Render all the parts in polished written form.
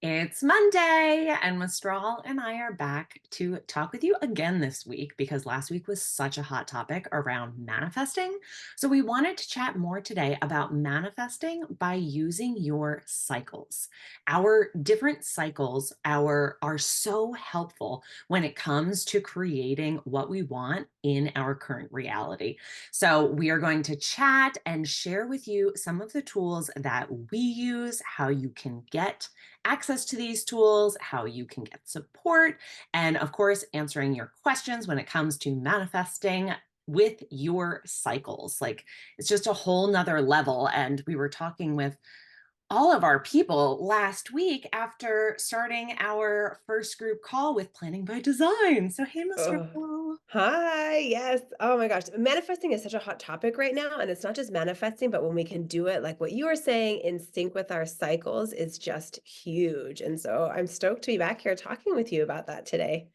It's Monday, and Mistral and I are back to talk with you again this week because last week was such a hot topic around manifesting. So, we wanted to chat more today about manifesting by using your cycles. Our different cycles are so helpful when it comes to creating what we want in our current reality. So, we are going to chat and share with you some of the tools that we use, how you can get access to these tools, how you can get support, and of course, answering your questions when it comes to manifesting with your cycles. Like it's just a whole nother level. And we were talking with all of our people last week after starting our first group call with Planning by Design. So, hey, Mr. Oh, Paul. hi. Yes. Oh my gosh. Manifesting is such a hot topic right now. And it's not just manifesting, but when we can do it, like what you were saying, in sync with our cycles is just huge. And so I'm stoked to be back here talking with you about that today.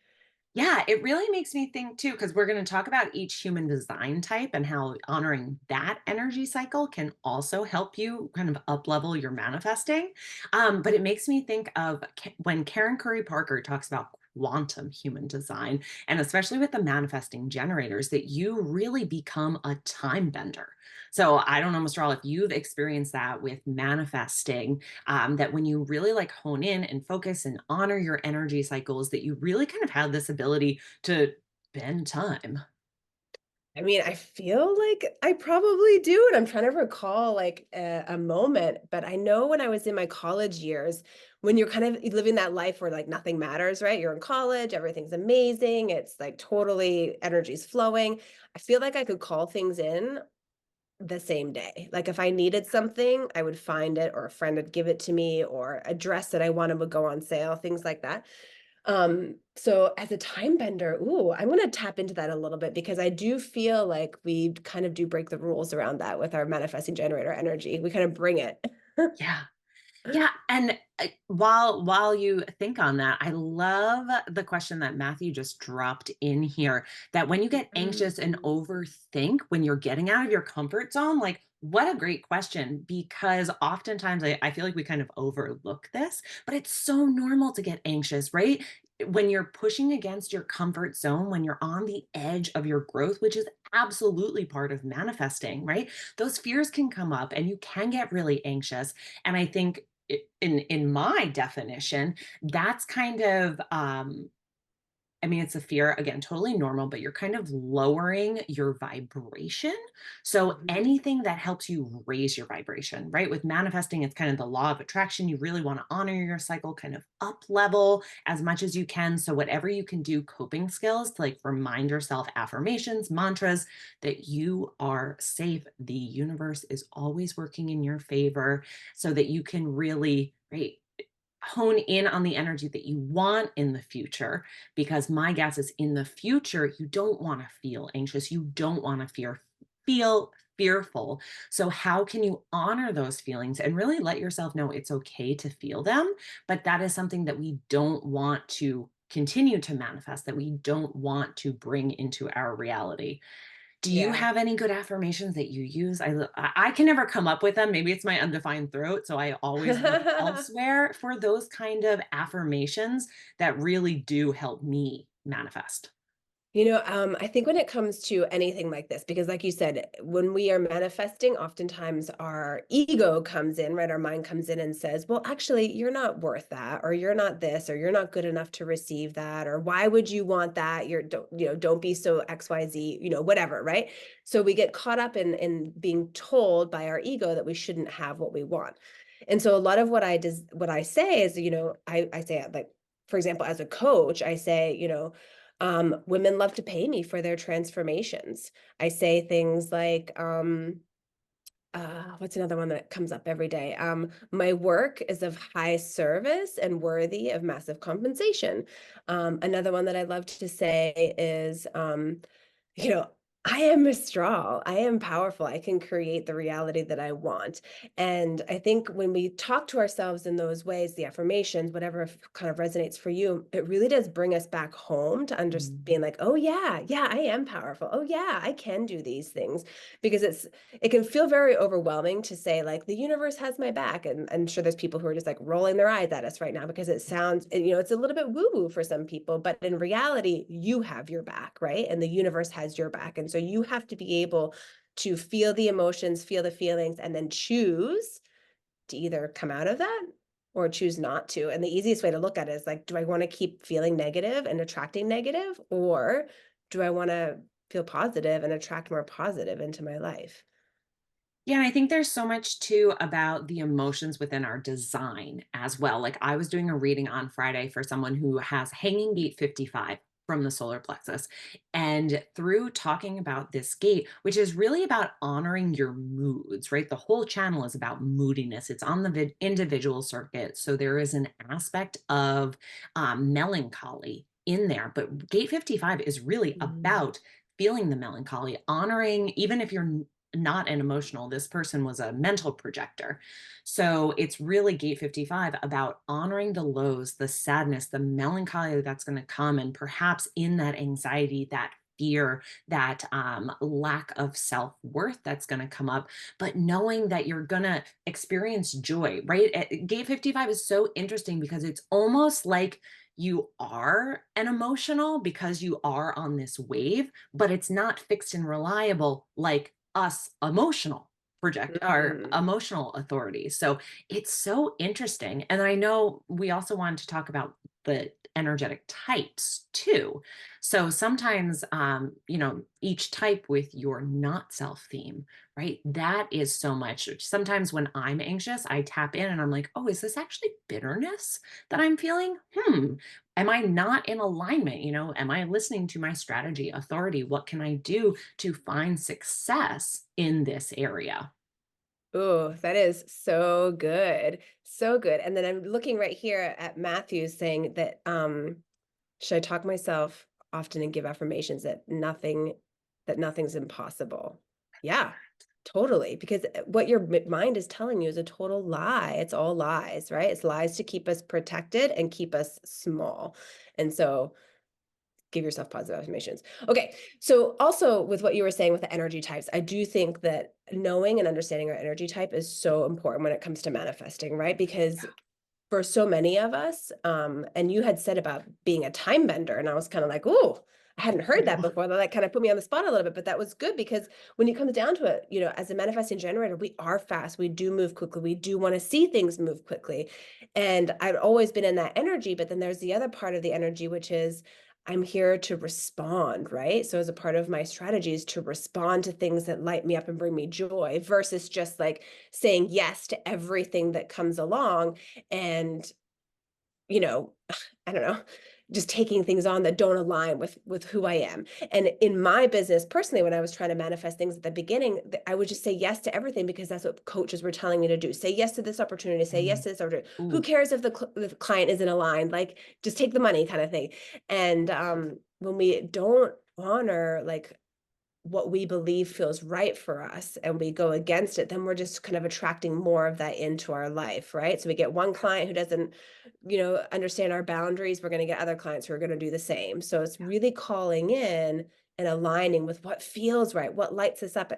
Yeah, it really makes me think too, because we're going to talk about each human design type and how honoring that energy cycle can also help you kind of up level your manifesting. But it makes me think of when Karen Curry Parker talks about quantum human design, and especially with the manifesting generators, that you really become a time bender. So I don't know, Mr. All, if you've experienced that with manifesting, that when you really like hone in and focus and honor your energy cycles, that you really kind of have this ability to bend time. I mean, I feel like I probably do, and I'm trying to recall like a moment, but I know when I was in my college years, when you're kind of living that life where like nothing matters, right? You're in college, everything's amazing, it's like totally energy's flowing. I feel like I could call things in the same day. Like if I needed something, I would find it, or a friend would give it to me, or a dress that I wanted would go on sale, things like that. So as a time bender, ooh, I'm gonna tap into that a little bit because I do feel like we kind of do break the rules around that with our manifesting generator energy. We kind of bring it. Yeah. Yeah, and while you think on that, I love the question that Matthew just dropped in here, that when you get anxious and Mhm. overthink when you're getting out of your comfort zone, like what a great question, because oftentimes I feel like we kind of overlook this, but it's so normal to get anxious, right? When you're pushing against your comfort zone, when you're on the edge of your growth, which is absolutely part of manifesting, right? Those fears can come up and you can get really anxious. And I think in my definition, that's kind of I mean, it's a fear, again, totally normal, but you're kind of lowering your vibration. So Mhm. anything that helps you raise your vibration, right? With manifesting, it's kind of the law of attraction. You really want to honor your cycle, kind of up level as much as you can. So whatever you can do, coping skills to like remind yourself, affirmations, mantras, that you are safe. The universe is always working in your favor so that you can really, right, hone in on the energy that you want in the future, because my guess is in the future you don't want to feel anxious, you don't want to feel fearful. So how can you honor those feelings and really let yourself know it's okay to feel them, but that is something that we don't want to continue to manifest, that we don't want to bring into our reality. Do you Yeah. have any good affirmations that you use? I can never come up with them. Maybe it's my undefined throat, so I always look elsewhere for those kind of affirmations that really do help me manifest. I think when it comes to anything like this, because like you said, when we are manifesting, oftentimes our ego comes in, right? Our mind comes in and says, well, actually, you're not worth that, or you're not this, or you're not good enough to receive that, or why would you want that? Don't be so XYZ, whatever, right? So we get caught up in being told by our ego that we shouldn't have what we want. And so a lot of what I say is, I say like, for example, as a coach, I say, women love to pay me for their transformations. I say things like, what's another one that comes up every day? My work is of high service and worthy of massive compensation. Another one that I love to say is, you know, I am Mistral. I am powerful. I can create the reality that I want. And I think when we talk to ourselves in those ways, the affirmations, whatever kind of resonates for you, it really does bring us back home to under Mm. being like, oh yeah, yeah, I am powerful. Oh yeah, I can do these things. Because it can feel very overwhelming to say, like, the universe has my back. And I'm sure there's people who are just like rolling their eyes at us right now because it sounds, it's a little bit woo-woo for some people, but in reality, you have your back, right? And the universe has your back. And so you have to be able to feel the emotions, feel the feelings, and then choose to either come out of that or choose not to. And the easiest way to look at it is like, do I want to keep feeling negative and attracting negative, or do I want to feel positive and attract more positive into my life? Yeah, and I think there's so much too about the emotions within our design as well. Like I was doing a reading on Friday for someone who has hanging gate 55 from the solar plexus. And through talking about this gate, which is really about honoring your moods, right? The whole channel is about moodiness. It's on the individual circuit. So there is an aspect of melancholy in there. But gate 55 is really Mm. about feeling the melancholy, honoring, even if you're not an emotional, this person was a mental projector. So it's really gate 55 about honoring the lows, the sadness, the melancholy that's going to come, and perhaps in that anxiety, that fear, that lack of self-worth that's going to come up, but knowing that you're going to experience joy, right? Gate 55 is so interesting because it's almost like you are an emotional because you are on this wave, but it's not fixed and reliable like us emotional project our Mm. emotional authorities. So it's so interesting. And I know we also wanted to talk about the energetic types too. So sometimes each type with your not self theme, right? That is so much. Sometimes when I'm anxious, I tap in and I'm like, oh, is this actually bitterness that I'm feeling? Am I not in alignment? Am I listening to my strategy, authority? What can I do to find success in this area? Oh, that is so good. So good. And then I'm looking right here at Matthew saying that should I talk myself often and give affirmations that nothing's impossible? Yeah, totally. Because what your mind is telling you is a total lie. It's all lies, right? It's lies to keep us protected and keep us small. And so give yourself positive affirmations. Okay. So also with what you were saying with the energy types, I do think that knowing and understanding our energy type is so important when it comes to manifesting, right? Because for so many of us, and you had said about being a time bender, and I was kind of like, "Ooh, I hadn't heard that before." That kind of put me on the spot a little bit, but that was good because when it comes down to it, as a manifesting generator, we are fast. We do move quickly. We do want to see things move quickly. And I've always been in that energy, but then there's the other part of the energy, which is I'm here to respond, right? So as a part of my strategies to respond to things that light me up and bring me joy versus just like saying yes to everything that comes along and you know, I don't know, just taking things on that don't align with who I am. And in my business personally, when I was trying to manifest things at the beginning, I would just say yes to everything because that's what coaches were telling me to do. Say yes to this opportunity, say yes Mhm. to this opportunity. Who Ooh. cares if the client isn't aligned? Like just take the money kind of thing. And when we don't honor like what we believe feels right for us and we go against it, then we're just kind of attracting more of that into our life, right? So we get one client who doesn't, understand our boundaries, we're going to get other clients who are going to do the same. So it's really calling in and aligning with what feels right, what lights us up.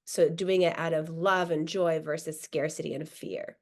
So doing it out of love and joy versus scarcity and fear.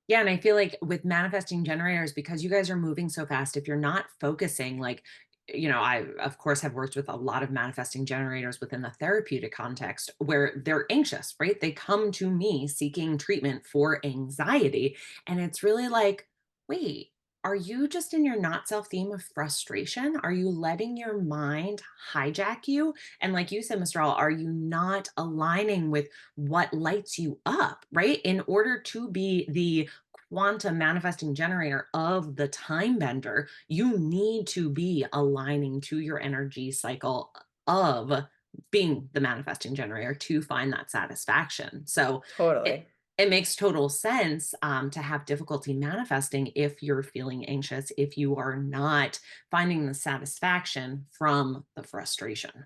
Yeah, and I feel like with manifesting generators, because you guys are moving so fast, if you're not focusing, like, I of course have worked with a lot of manifesting generators within the therapeutic context where they're anxious, right? They come to me seeking treatment for anxiety. And it's really like, wait, are you just in your not self theme of frustration? Are you letting your mind hijack you? And like you said, Mr. All, are you not aligning with what lights you up, right? In order to be the quantum manifesting generator of the time bender, you need to be aligning to your energy cycle of being the manifesting generator to find that satisfaction. So it Totally. it makes total sense to have difficulty manifesting if you're feeling anxious, if you are not finding the satisfaction from the frustration.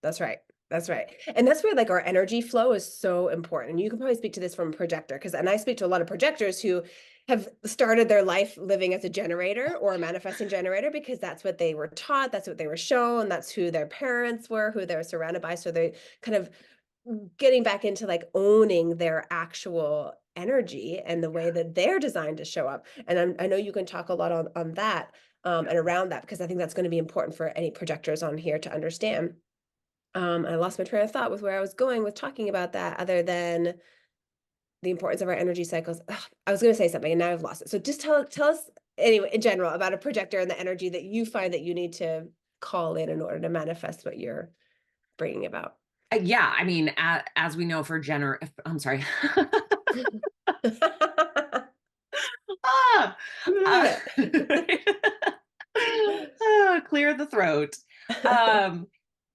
That's right. That's right. And that's where like our energy flow is so important. And you can probably speak to this from a projector because and I speak to a lot of projectors who have started their life living as a generator or a manifesting generator because that's what they were taught, that's what they were shown, that's who their parents were, who they were surrounded by. So they kind of getting back into like owning their actual energy and the way that they're designed to show up. And I know you can talk a lot on that and around that because I think that's going to be important for any projectors on here to understand. I lost my train of thought with where I was going with talking about that, other than the importance of our energy cycles. Ugh, I was going to say something and now I've lost it. So just tell us anyway in general about a projector and the energy that you find that you need to call in order to manifest what you're bringing about. Yeah, I mean, as we know for I'm sorry. Ah, uh, clear the throat. Um,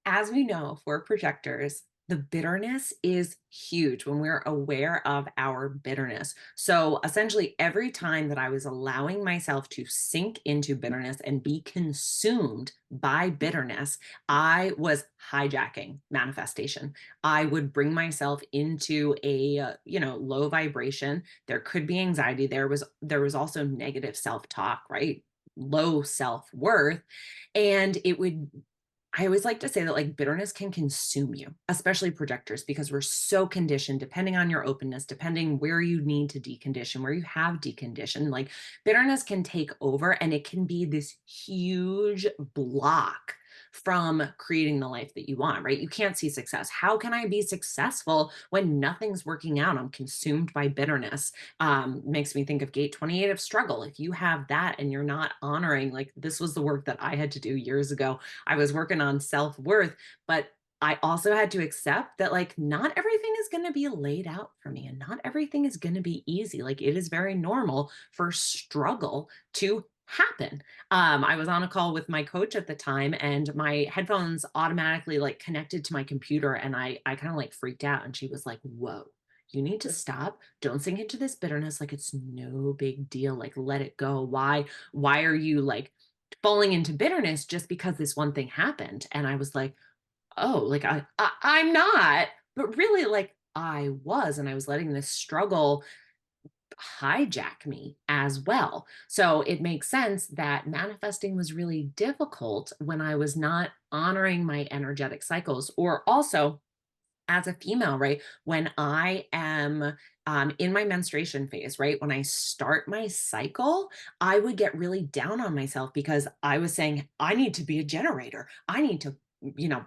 as we know for projectors, the bitterness is huge when we're aware of our bitterness. So essentially, every time that I was allowing myself to sink into bitterness and be consumed by bitterness, I was hijacking manifestation. I would bring myself into a low vibration. There could be anxiety. There was also negative self-talk, right? Low self-worth, and it would I always like to say that like bitterness can consume you, especially projectors, because we're so conditioned, depending on your openness, depending where you need to decondition, where you have deconditioned, like bitterness can take over and it can be this huge block from creating the life that you want, right? You can't see success. How can I be successful when nothing's working out? I'm consumed by bitterness. Makes me think of gate 28 of struggle. If you have that and you're not honoring, like this was the work that I had to do years ago. I was working on self-worth, but I also had to accept that like not everything is going to be laid out for me and not everything is going to be easy. Like it is very normal for struggle to happen. I was on a call with my coach at the time and my headphones automatically like connected to my computer and I kind of like freaked out and she was like, "Whoa. You need to stop. Don't sink into this bitterness like it's no big deal. Like let it go. Why are you like falling into bitterness just because this one thing happened?" And I was like, "Oh, like I'm not." But really like I was, and I was letting this struggle hijack me as well. So it makes sense that manifesting was really difficult when I was not honoring my energetic cycles, or also as a female, right? When I am in my menstruation phase, right? When I start my cycle, I would get really down on myself because I was saying, I need to be a generator. I need to,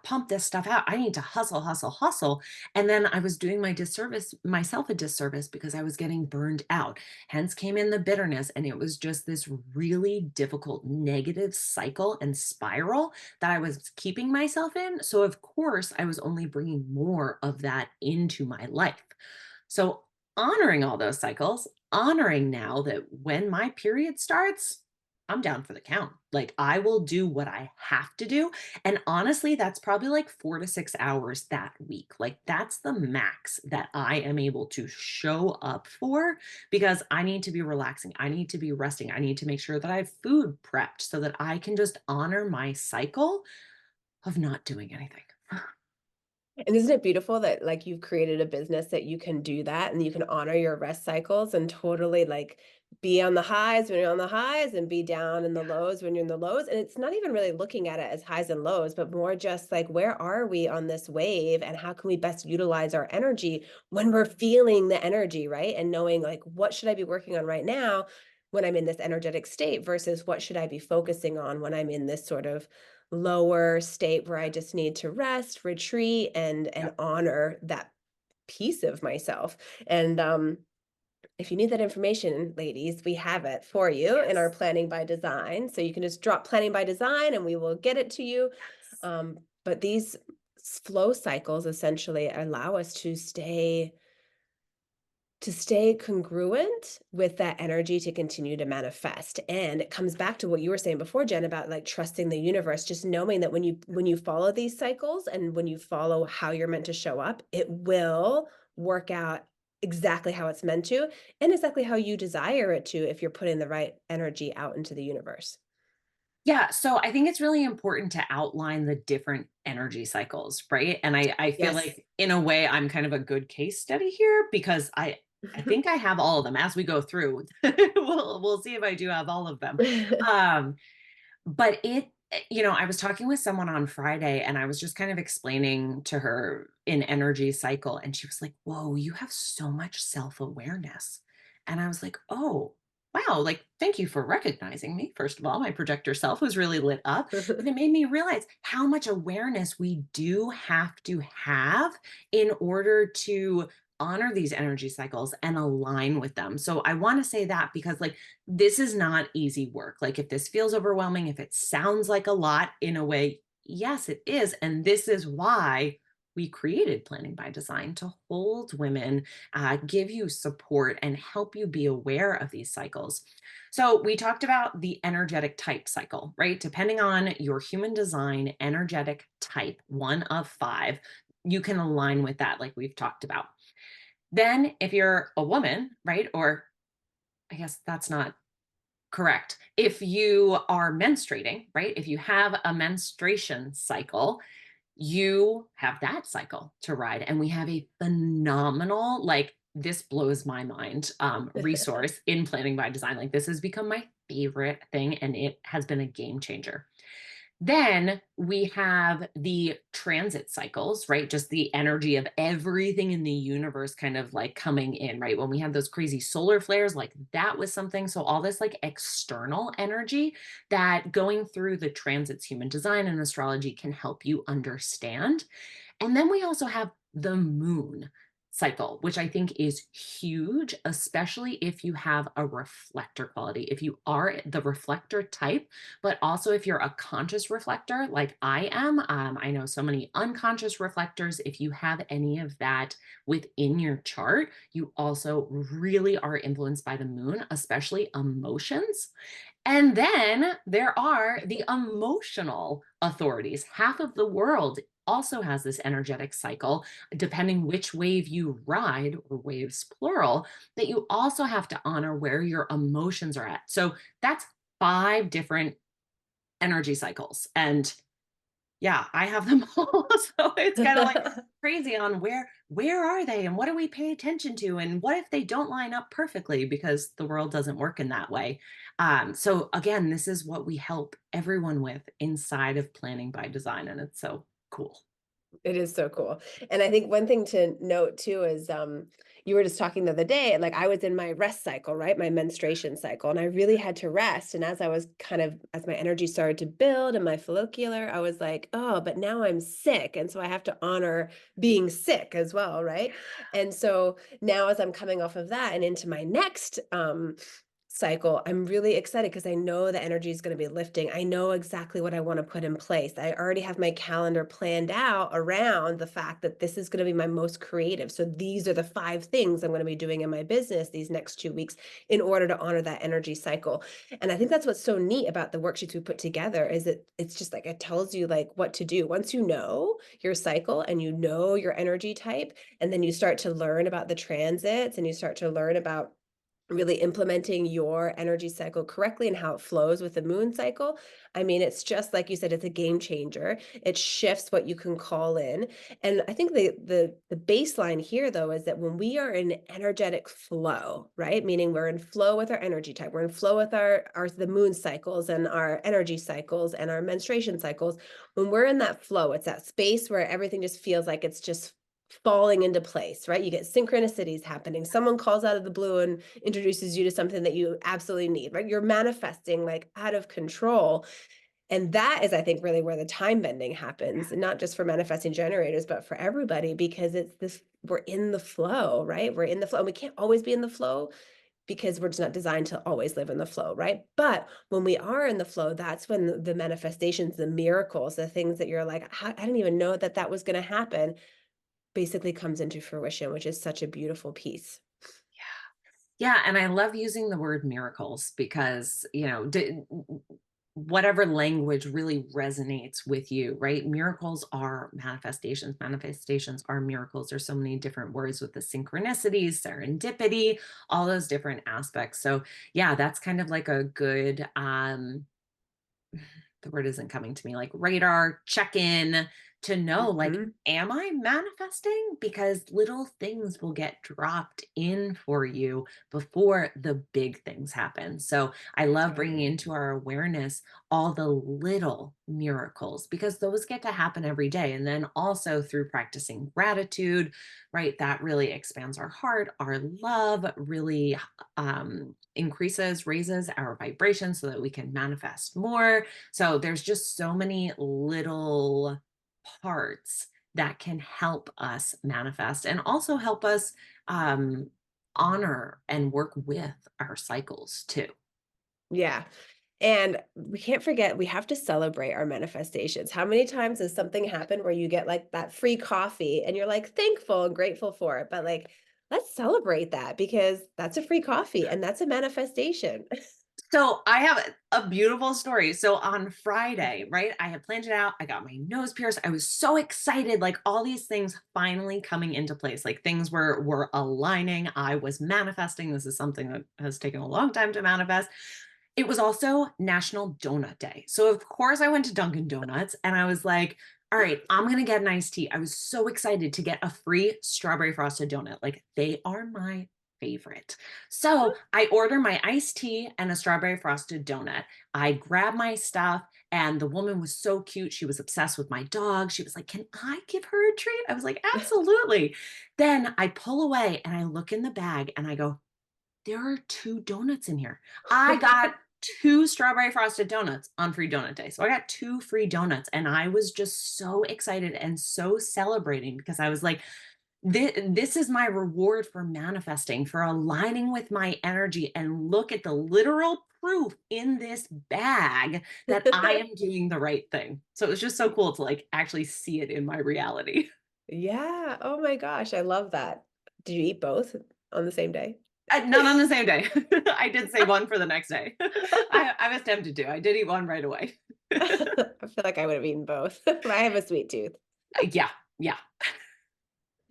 pump this stuff out. I need to hustle, hustle, hustle. And then I was doing myself a disservice because I was getting burned out. Hence came in the bitterness. And it was just this really difficult negative cycle and spiral that I was keeping myself in. So, of course, I was only bringing more of that into my life. So, honoring all those cycles, honoring now that when my period starts, I'm down for the count. Like, I will do what I have to do. And honestly, that's probably like 4 to 6 hours that week. Like, that's the max that I am able to show up for because I need to be relaxing. I need to be resting. I need to make sure that I have food prepped so that I can just honor my cycle of not doing anything. And isn't it beautiful that like you've created a business that you can do that and you can honor your rest cycles and totally like be on the highs when you're on the highs and be down in the lows when you're in the lows. And it's not even really looking at it as highs and lows, but more just like where are we on this wave and how can we best utilize our energy when we're feeling the energy, right? And knowing like what should I be working on right now when I'm in this energetic state versus what should I be focusing on when I'm in this sort of lower state where I just need to rest, retreat, and honor that piece of myself. And if you need that information, ladies, we have it for you in our Yes. planning by design. So you can just drop planning by design and we will get it to you. But these flow cycles essentially allow us to stay congruent with that energy to continue to manifest. And it comes back to what you were saying before, Jen, about like trusting the universe, just knowing that when you follow these cycles and when you follow how you're meant to show up, it will work out exactly how it's meant to and exactly how you desire it to if you're putting the right energy out into the universe. Yeah, so I think it's really important to outline the different energy cycles, right? And I feel Yes. like in a way I'm kind of a good case study here because I think I have all of them as we go through. We'll see if I do have all of them. Um, but I was talking with someone on Friday and I was just kind of explaining to her an energy cycle and she was like, "Whoa, you have so much self-awareness." And I was like, "Oh, wow, like thank you for recognizing me." First of all, my projector self was really lit up, but it made me realize how much awareness we do have to have in order to honor these energy cycles and align with them. So I want to say that because like this is not easy work. Like, if this feels overwhelming, if it sounds like a lot in a way, yes, it is. And this is why we created Planning by Design to hold women, give you support, and help you be aware of these cycles. So, we talked about the energetic type cycle, right? Depending on your human design energetic type, one of five, you can align with that, like we've talked about. Then, if you're a woman, right? Or I guess that's not correct. If you are menstruating, right? If you have a menstruation cycle, you have that cycle to ride. And we have a phenomenal, like, this blows my mind resource in Planning by Design. Like, this has become my favorite thing, and it has been a game changer. Then we have the transit cycles, right? Just the energy of everything in the universe kind of like coming in, right? When we had those crazy solar flares, like that was something. So, all this like external energy that going through the transits, human design and astrology can help you understand. And then we also have the moon cycle, which I think is huge, especially if you have a reflector quality. If you are the reflector type, but also if you're a conscious reflector like I am, I know so many unconscious reflectors. If you have any of that within your chart, you also really are influenced by the moon, especially emotions. And then there are the emotional authorities. Half of the world also has this energetic cycle, depending which wave you ride, or waves plural, that you also have to honor where your emotions are at. So that's five different energy cycles. And yeah, I have them all. So it's kind of like crazy on where are they and what do we pay attention to and what if they don't line up perfectly because the world doesn't work in that way. So again, this is what we help everyone with inside of Planning by Design, and it's so cool. It is so cool. And I think one thing to note too is you were just talking the other day, like I was in my rest cycle, right? My menstruation cycle. And I really had to rest. And as I was kind of as my energy started to build and my follicular, I was like, oh, but now I'm sick. And so I have to honor being sick as well, right? And so now as I'm coming off of that and into my next cycle, I'm really excited because I know the energy is going to be lifting. I know exactly what I want to put in place. I already have my calendar planned out around the fact that this is going to be my most creative. So these are the five things I'm going to be doing in my business these next 2 weeks in order to honor that energy cycle. And I think that's what's so neat about the worksheets we put together is that it's just like it tells you like what to do. Once you know your cycle and you know your energy type, and then you start to learn about the transits and you start to learn about really implementing your energy cycle correctly and how it flows with the moon cycle. I mean, it's just like you said, it's a game changer. It shifts what you can call in. And I think the baseline here though is that when we are in energetic flow, right? Meaning we're in flow with our energy type, we're in flow with our the moon cycles and our energy cycles and our menstruation cycles. When we're in that flow, it's that space where everything just feels like it's just falling into place, right? You get synchronicities happening. Someone calls out of the blue and introduces you to something that you absolutely need, right? You're manifesting like out of control. And that is, I think, really where the time bending happens, and not just for manifesting generators, but for everybody, because it's this we're in the flow, right? We're in the flow. And we can't always be in the flow because we're just not designed to always live in the flow, right? But when we are in the flow, that's when the manifestations, the miracles, the things that you're like, I didn't even know that that was going to happen basically comes into fruition, which is such a beautiful piece. Yeah, and I love using the word miracles because, whatever language really resonates with you, right? Miracles are manifestations. Manifestations are miracles. There's so many different words with the synchronicities, serendipity, all those different aspects. So, yeah, that's kind of like a good the word isn't coming to me, like radar check in to know, like, Mhm. am I manifesting? Because little things will get dropped in for you before the big things happen. So I love bringing Totally. into our awareness all the little miracles because those get to happen every day. And then also through practicing gratitude, right? That really expands our heart, our love really increases, raises our vibration so that we can manifest more. So there's just so many little parts that can help us manifest and also help us um, honor and work with our cycles too. Yeah. And we can't forget we have to celebrate our manifestations. How many times has something happened where you get like that free coffee and you're like thankful and grateful for it, but like let's celebrate that because that's a free coffee and that's a manifestation. So I have a beautiful story. So on Friday, right, I had planned it out. I got my nose pierced. I was so excited, like all these things finally coming into place. Like things were aligning. I was manifesting. This is something that has taken a long time to manifest. It was also National Donut Day. So of course I went to Dunkin' Donuts and I was like, all right, I'm going to get an iced tea. I was so excited to get a free strawberry frosted donut. Like they are my favorite. So I order my iced tea and a strawberry frosted donut. I grab my stuff, and the woman was so cute. She was obsessed with my dog. She was like, "Can I give her a treat?" I was like, "Absolutely." Then I pull away and I look in the bag and I go, there are two donuts in here. I got two strawberry frosted donuts on free donut day. So I got two free donuts and I was just so excited and so celebrating because I was like, this is my reward for manifesting, for aligning with my energy. And look at the literal proof in this bag that I am doing the right thing. So it was just so cool to like actually see it in my reality. Yeah. Oh my gosh, I love that. Did you eat both on the same day? Not on the same day. I did save one for the next day. I was tempted to. I did eat one right away. I feel like I would have eaten both, but I have a sweet tooth. Yeah, yeah.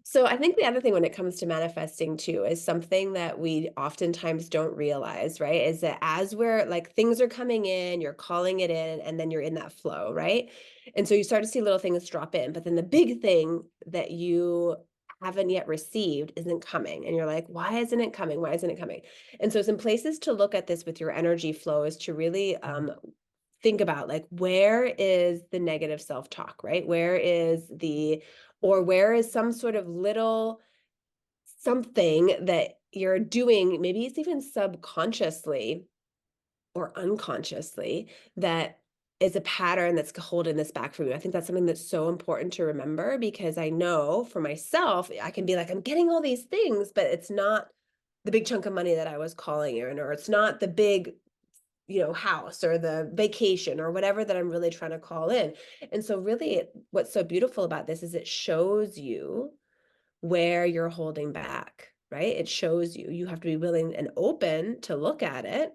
So I think the other thing when it comes to manifesting too is something that we oftentimes don't realize, right? Is that as we're like things are coming in, you're calling it in, and then you're in that flow, right? And so you start to see little things drop in, but then the big thing that you haven't yet received isn't coming. And you're like, why isn't it coming? Why isn't it coming? And so some places to look at this with your energy flow is to really think about like where is the negative self-talk, right? Where is the or where is some sort of little something that you're doing, maybe it's even subconsciously or unconsciously, that is a pattern that's holding this back from you. I think that's something that's so important to remember because I know for myself, I can be like, I'm getting all these things, but it's not the big chunk of money that I was calling in, or it's not the big house or the vacation or whatever that I'm really trying to call in. And so really what's so beautiful about this is it shows you where you're holding back, right? It shows you. You have to be willing and open to look at it.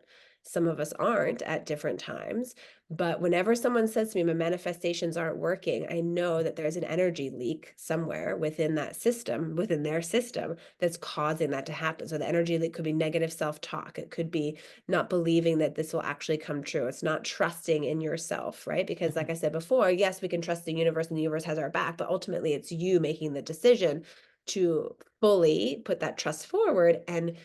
Some of us aren't at different times. But whenever someone says to me, my manifestations aren't working, I know that there's an energy leak somewhere within that system, within their system, that's causing that to happen. So the energy leak could be negative self talk. It could be not believing that this will actually come true. It's not trusting in yourself, right? Because, like I said before, yes, we can trust the universe and the universe has our back, but ultimately it's you making the decision to fully put that trust forward and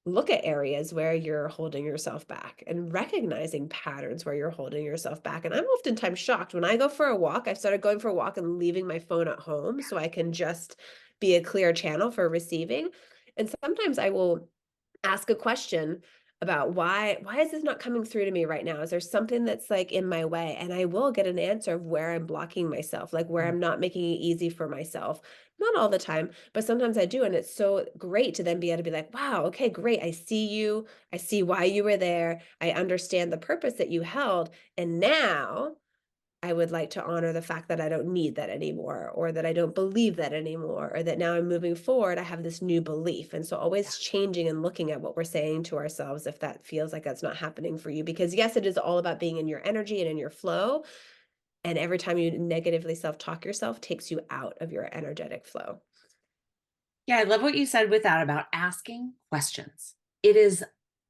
look at areas where you're holding yourself back and recognizing patterns where you're holding yourself back. And I'm oftentimes shocked when I go for a walk. I've started going for a walk and leaving my phone at home so I can just be a clear channel for receiving. And sometimes I will ask a question about why is this not coming through to me right now? Is there something that's like in my way? And I will get an answer of where I'm blocking myself, like where I'm not making it easy for myself. Not all the time, but sometimes I do. And it's so great to then be able to be like, wow, okay, great. I see you. I see why you were there. I understand the purpose that you held. And now I would like to honor the fact that I don't need that anymore, or that I don't believe that anymore, or that now I'm moving forward, I have this new belief. And so always changing and looking at what we're saying to ourselves if that feels like that's not happening for you. Because yes, it is all about being in your energy and in your flow. And every time you negatively self-talk yourself takes you out of your energetic flow. Yeah, I love what you said with that about asking questions. It is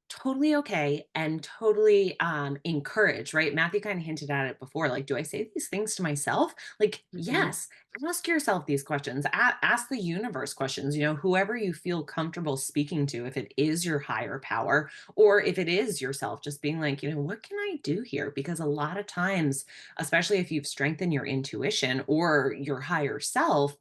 totally okay and totally encouraged, right? Matthew kind of hinted at it before. Like, do I say these things to myself? Like, Mhm. yes, ask yourself these questions. Ask the universe questions, whoever you feel comfortable speaking to, if it is your higher power or if it is yourself, just being like, what can I do here? Because a lot of times, especially if you've strengthened your intuition or your higher self,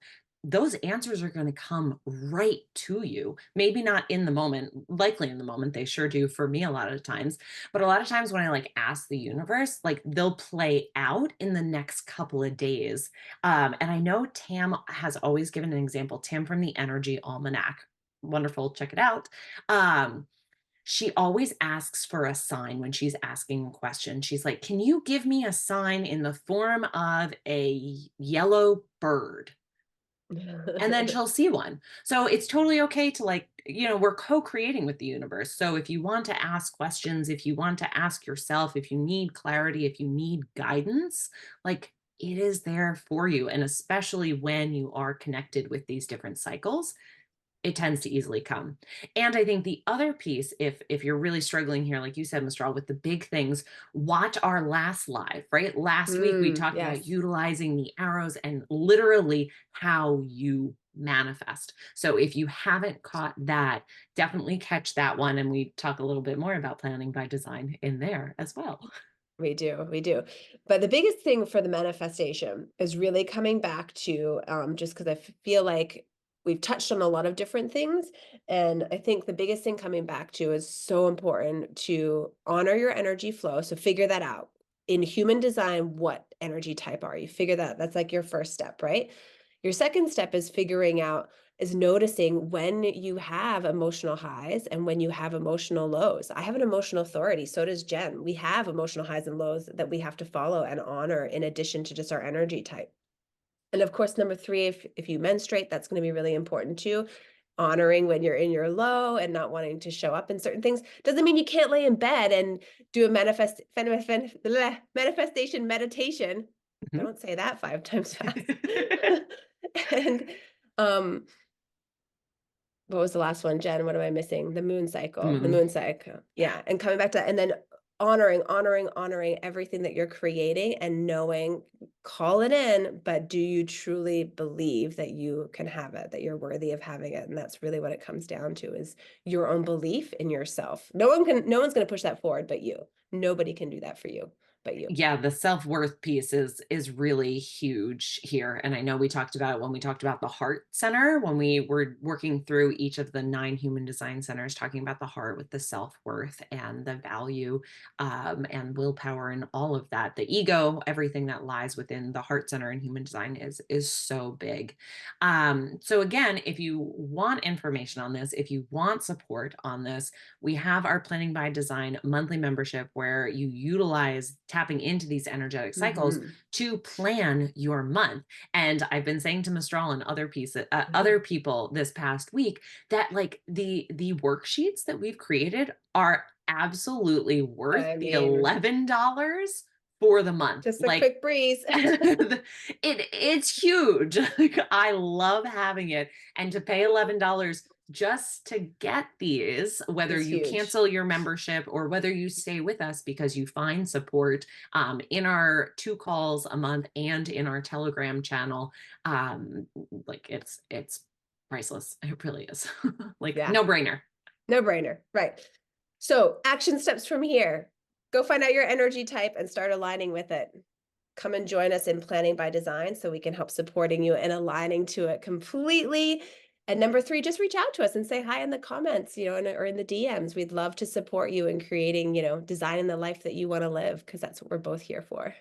those answers are going to come right to you. Maybe not in the moment, likely in the moment, they sure do for me a lot of times. But a lot of times when I like ask the universe, like they'll play out in the next couple of days. And I know Tam has always given an example, Tam from the Energy Almanac. Wonderful, check it out. She always asks for a sign when she's asking a question. She's like, can you give me a sign in the form of a yellow bird? And then she'll see one. So it's totally okay to like, we're co-creating with the universe. So if you want to ask questions, if you want to ask yourself, if you need clarity, if you need guidance, like it is there for you. And especially when you are connected with these different cycles, it tends to easily come. And I think the other piece, if you're really struggling here, like you said, Mistral, with the big things, watch our last live, right? Last week we talked about Yes, utilizing the arrows and literally how you manifest. So if you haven't caught that, definitely catch that one. And we talk a little bit more about planning by design in there as well. we do, we do. But the biggest thing for the manifestation is really coming back to, just because I feel like we've touched on a lot of different things, and I think the biggest thing coming back to is so important to honor your energy flow. So figure that out. In human design, what energy type are you? Figure that. That's like your first step, right? Your second step is noticing when you have emotional highs and when you have emotional lows. I have an emotional authority, so does Jen. We have emotional highs and lows that we have to follow and honor in addition to just our energy type. And of course, number three, if you menstruate, that's going to be really important too. Honoring when you're in your low and not wanting to show up in certain things doesn't mean you can't lay in bed and do a manifestation meditation. Mhm. Don't say that 5 times fast. And um what was the last one, Jen? What am I missing? The moon The cycle. The moon. moon cycle. Yeah. And coming back to that, and then honoring everything that you're creating and knowing, call it in, but do you truly believe that you can have it, that you're worthy of having it? And that's really what it comes down to is your own belief in yourself. No one's going to push that forward but you. Nobody can do that for you but you. Yeah, the self-worth piece is really huge here. And I know we talked about it when we talked about the heart center, when we were working through each of the 9 human design centers, talking about the heart with the self-worth and the value and willpower and all of that. The ego, everything that lies within the heart center in human design is so big. So again, if you want information on this, if you want support on this, we have our Planning by Design monthly membership where you utilize tapping into these energetic cycles Mhm. to plan your month. And I've been saying to Mistral and other people this past week that like the worksheets that we've created are absolutely worth I the mean, $11 for the month. just a Like quick breeze. it's huge. Like, I love having it. And to pay $11 just to get these, whether It's you huge. cancel your membership or whether you stay with us because you find support in our 2 calls a month and in our Telegram channel, like it's priceless. It really is. Like Yeah. no brainer. No brainer. Right. So, action steps from here. Go find out your energy type and start aligning with it. Come and join us in Planning by Design so we can help supporting you and aligning to it completely. And number three, just reach out to us and say hi in the comments, or in the DMs. We'd love to support you in creating, designing the life that you want to live because that's what we're both here for.